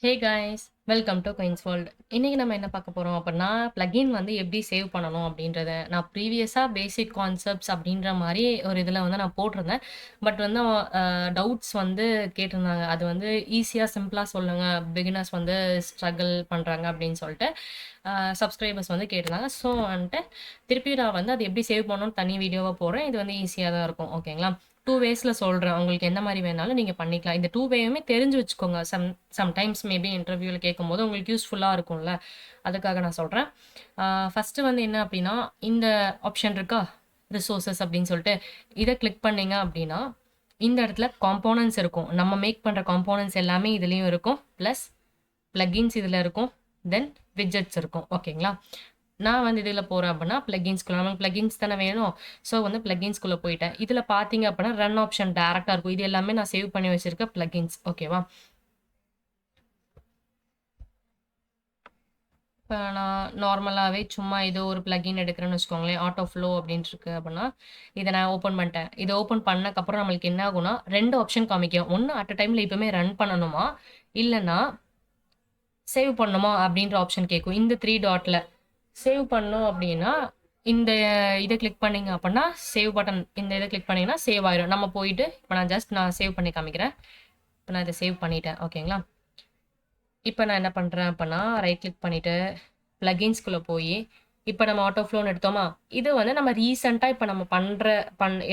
Hey guys, welcome to Queens World. இன்னைக்கு நம்ம என்ன பார்க்க போறோம் அப்படின்னா, பிளகின் வந்து எப்படி சேவ் பண்ணணும் அப்படின்றத. நான் ப்ரீவியஸா பேசிக் கான்செப்ட்ஸ் அப்படின்ற மாரி ஒரு இதில வந்து நான் போட்டிருந்தேன். பட் வந்து டவுட்ஸ் வந்து கேட்டிருந்தாங்க. அது வந்து ஈஸியா, சிம்பிளா சொல்லுங்க. பிகினர்ஸ் வந்து ஸ்ட்ரகிள் பண்றாங்க அப்படின்னு சொல்லிட்டு சப்ஸ்கிரைபர்ஸ் வந்து கேட்டிருந்தாங்க. ஸோ வந்துட்டு திருப்பி நான் வந்து அது எப்படி சேவ் பண்ணணும்னு தனி வீடியோவா போடுறேன். இது வந்து ஈஸியா தான் இருக்கும். ஓகேங்களா? 2 வேஸ்ல சொல்றேன். உங்களுக்கு எந்த மாரி வேணாலும் நீங்க பண்ணிக்கலாம். இந்த 2 வேயுமே தெரிஞ்சு வச்சுக்கோங்க. சம்டைம்ஸ் மேபி இன்டர்வியூல கேட்கும்போது உங்களுக்கு யூஸ்ஃபுல்லா இருக்கும்ல. அதுக்காக நான் சொல்றேன். ஃபர்ஸ்ட்டு வந்து என்ன அப்டின்னா, இந்த ஆப்ஷன் இருக்கா? ரிசோர்ஸஸ் அப்டின்னு சொல்லிட்டு. இத கிளிக் பண்ணீங்க அப்டின்னா, இந்த இடத்துல காம்போனன்ட்ஸ் இருக்கும். நம்ம மேக் பண்ற காம்போனன்ட்ஸ் எல்லாமே இதுலயும் இருக்கும். பிளஸ் பிளக்கின்ஸ் இதுல இருக்கும். தென் விட்ஜெட்ஸ் இருக்கும். ஓகேங்களா? நான் வந்து இதில போறேன் அப்டின்னா, பிளக்கின்ஸ்குள்ள நமக்கு பிளக்கின்ஸ் தானே வேணும். ஸோ வந்து பிளக்கின்ஸ்குள்ள போயிட்டேன். இதில பார்த்தீங்க அப்டின்னா, ரன் ஆப்ஷன் டைரக்ட்டா இருக்கும். இது எல்லாமே நான் சேவ் பண்ணி வச்சிருக்க பிளக்கின்ஸ். ஓகேவா? இப்ப நான் நார்மலாவே சும்மா ஏதோ ஒரு பிளக்கின் எடுக்கிறேன்னு வச்சுக்கோங்களேன். ஆட்டோ ஃப்ளோ அப்டின்ட்டு இருக்கு அப்டின்னா, இத நான் ஓப்பன் பண்ணிட்டேன். இத ஓப்பன் பண்ணக்கப்புறம் நம்மளுக்கு என்ன ஆகும்னா, 2 ஆப்ஷன் காமிக்கும். ஒண்ணு அட் அ டைம்ல எப்பவுமே ரன் பண்ணணுமா? இல்லன்னா சேவ் பண்ணணுமா? அப்டின்ற ஆப்ஷன் கேட்கும். இந்த 3 டாட்ல. சேவ் பண்ணோம் அப்டின்னா, இந்த இத கிளிக் பண்ணீங்க அப்பன்னா, சேவ் பட்டன் இந்த இத கிளிக் பண்ணீங்கன்னா, சேவ் ஆயிரும். நம்ம போயிட்டு இப்ப நான் சேவ் பண்ணி காமிக்கிறேன். இப்ப நான் இத சேவ் பண்ணிட்டேன். ஓகேங்களா? இப்ப நான் என்ன பண்றேன் அப்பன்னா, ரைட் கிளிக் பண்ணிட்டு, பிளக்கின்ஸ்குள்ள போயி, இப்ப நம்ம ஆட்டோ ஃப்ளோன்னு எடுத்தோமா? இது வந்து நம்ம ரீசென்ட்டா இப்ப நம்ம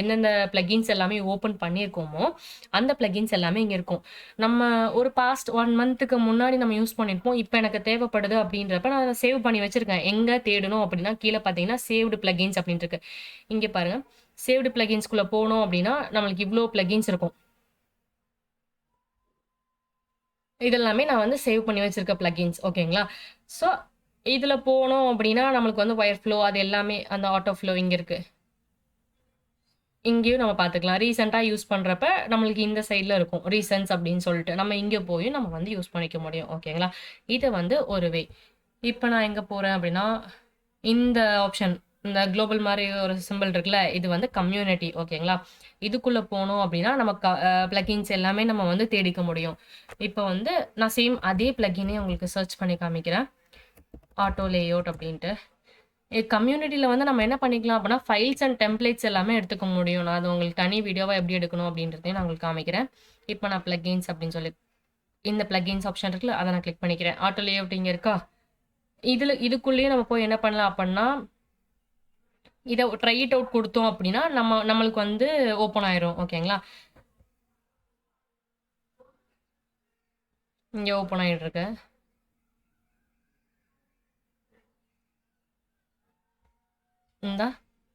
எந்தெந்த பிளக்கின்ஸ் எல்லாமே ஓப்பன் பண்ணியிருக்கோமோ, அந்த பிளக்கின்ஸ் எல்லாமே இங்க இருக்கும். நம்ம ஒரு பாஸ்ட் 1 மந்த்துக்கு முன்னாடி நம்ம யூஸ் பண்ணியிருப்போம். இப்ப எனக்கு தேவைப்படுது அப்படின்றப்ப நான் அத சேவ் பண்ணி வச்சிருக்கேன். எங்க தேடணும் அப்படின்னா, கீழ பார்த்தீங்கன்னா, சேவ்டு பிளக்கின்ஸ் அப்படின்ட்டு இருக்கு. இங்க பாருங்க. சேவ்டு பிளக்கின்ஸ்குள்ள போனோம் அப்படின்னா, நம்மளுக்கு இவ்ளோ பிளக்கின்ஸ் இருக்கும். இதெல்லாமே நான் வந்து சேவ் பண்ணி வச்சிருக்க பிளக்கின்ஸ். ஓகேங்களா? ஸோ, இதுல போனோம் அப்டின்னா, நம்மளுக்கு வந்து வயர் ஃப்ளோ அது எல்லாமே அந்த ஆட்டோ ஃப்ளோ இங்க இருக்கு. இங்கேயும் நம்ம பார்த்துக்கலாம். ரீசென்ட்டா யூஸ் பண்றப்ப, நம்மளுக்கு இந்த சைட்ல இருக்கும். ரீசன்ஸ் அப்டின்னு சொல்லிட்டு. நம்ம இங்க போய் நம்ம வந்து யூஸ் பண்ணிக்க முடியும். ஓகேங்களா? இது வந்து ஒரு வே. இப்ப நான் எங்க போறேன் அப்டின்னா, இந்த ஆப்ஷன் இந்த குளோபல் மாரி ஒரு சிம்பல் இருக்குல்ல, இது வந்து கம்யூனிட்டி. ஓகேங்களா? இதுக்குள்ள போனோம் அப்டின்னா, நம்ம பிளக்கின்ஸ் எல்லாமே நம்ம வந்து தேடிக்க முடியும். இப்ப வந்து நான் சேம் அதே பிளக்கினே உங்களுக்கு சர்ச் பண்ணி காமிக்கிறேன். ஆட்டோ லேஅவுட் அப்டின்ட்டு. கம்யூனிட்டில வந்து நம்ம என்ன பண்ணிக்கலாம் அப்பன்னா, ஃபைல்ஸ் அண்ட் டெம்ப்ளேட்ஸ் எல்லாமே எடுத்துக்க முடியும். நான் அது உங்களுக்கு தனி வீடியோவா எப்படி எடுக்கணும் அப்படின்றதையும் நான் உங்களுக்கு காமிக்கிறேன். இப்ப நான் பிளக்கின்ஸ் அப்படின்னு சொல்லி இந்த பிளக்கின்ஸ் ஆப்ஷன் இருக்குல்ல, அத நான் கிளிக் பண்ணிக்கிறேன். ஆட்டோ லேஅவுட் இங்க இருக்கா? இதுக்குள்ளேயே நம்ம போய் என்ன பண்ணலாம் அப்பன்னா, இத ட்ரை இட் அவுட் குடுத்தோம் அப்படின்னா, நம்மளுக்கு வந்து ஓப்பன் ஆயிரும். ஓகேங்களா? இங்க ஓப்பன் ஆயிட்டு இருக்கு. இந்தா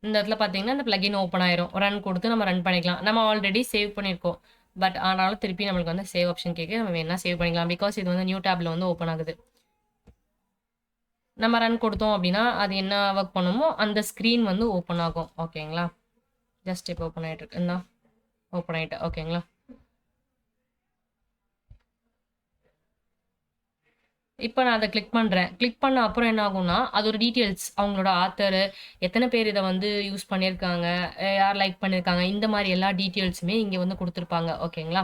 இந்த இடத்துல பார்த்தீங்கன்னா, இந்த பிளக்கின் ஓப்பன் ஆயிரும். ரன் குடுத்து நம்ம ரன் பண்ணிக்கலாம். நம்ம ஆல்ரெடி சேவ் பண்ணியிருக்கோம். பட் ஆனாலும் திருப்பி நம்மளுக்கு வந்து சேவ் ஆப்ஷன் கேட்குது. நம்ம வேணா சேவ் பண்ணிக்கலாம். பிகாஸ் இது வந்து நியூ டேப்ல வந்து ஓப்பன் ஆகுது. நம்ம ரன் குடுத்தோம் அப்டின்னா, அது என்ன வொர்க் பண்ணுமோ, அந்த ஸ்க்ரீன் வந்து ஓப்பன் ஆகும். ஓகேங்களா? ஜஸ்ட் இப்போ ஓப்பன் ஆயிட்டு இருக்கு. இந்தா ஓப்பன் ஆயிட்டு. ஓகேங்களா? இப்ப நான் அத கிளிக் பண்றேன். கிளிக் பண்ண அப்புறம் என்ன ஆகும்னா, அது ஒரு டீட்டெயில்ஸ் அவங்களோட ஆத்தரு, எத்தன பேர் இத வந்து யூஸ் பண்ணியிருக்காங்க, யார் லைக் பண்ணியிருக்காங்க, இந்த மாரி எல்லா டீட்டெயில்ஸுமே இங்க வந்து குடுத்துருப்பாங்க. ஓகேங்களா?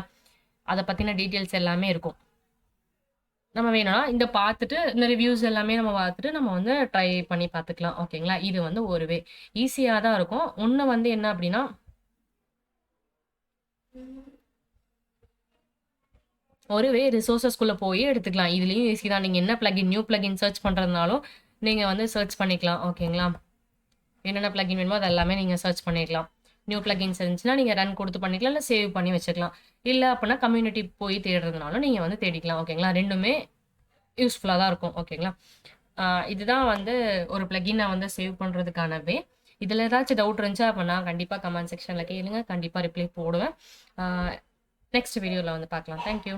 அத பத்தின டீட்டெயில்ஸ் எல்லாமே இருக்கும். நம்ம வேணும்னா இந்த பார்த்துட்டு, இந்த ரிவ்யூஸ் எல்லாமே நம்ம பார்த்துட்டு, நம்ம வந்து ட்ரை பண்ணி பார்த்துக்கலாம். ஓகேங்களா? இது வந்து ஒரு வே. ஈஸியா தான் இருக்கும். ஒண்ணு வந்து என்ன அப்டின்னா ஒருவே ரிசோர்ஸஸ்குள்ள போய் எடுத்துக்கலாம். இதுலயும் ஈஸி தான். நீங்க என்ன பிளக்கின், நியூ பிளக்கின் சர்ச் பண்றதுனாலும், நீங்க வந்து சர்ச் பண்ணிக்கலாம். ஓகேங்களா? என்னென்ன பிளக்கின் வேணுமோ அது எல்லாமே நீங்க சர்ச் பண்ணிக்கலாம். நியூ பிளக்கின்ஸ் இருந்துச்சுன்னா, நீங்க ரன் குடுத்து பண்ணிக்கலாம். இல்ல சேவ் பண்ணி வச்சுக்கலாம். இல்ல அப்பன்னா கம்யூனிட்டி போய் தேடுறதுனாலும் நீங்க வந்து தேடிக்கலாம். ஓகேங்களா? 2மே யூஸ்ஃபுல்லா தான் இருக்கும். ஓகேங்களா? ஆ இதுதான் வந்து ஒரு பிளக்கின வந்து சேவ் பண்றதுக்கான வே. இதுல ஏதாச்சும் டவுட் இருந்துச்சா அப்பன்னா கண்டிப்பா கமெண்ட் செக்ஷன்ல கேளுங்க. கண்டிப்பா ரிப்ளை போடுவேன். ஆ நெக்ஸ்ட் வீடியோல வந்து பார்க்கலாம். Thank you.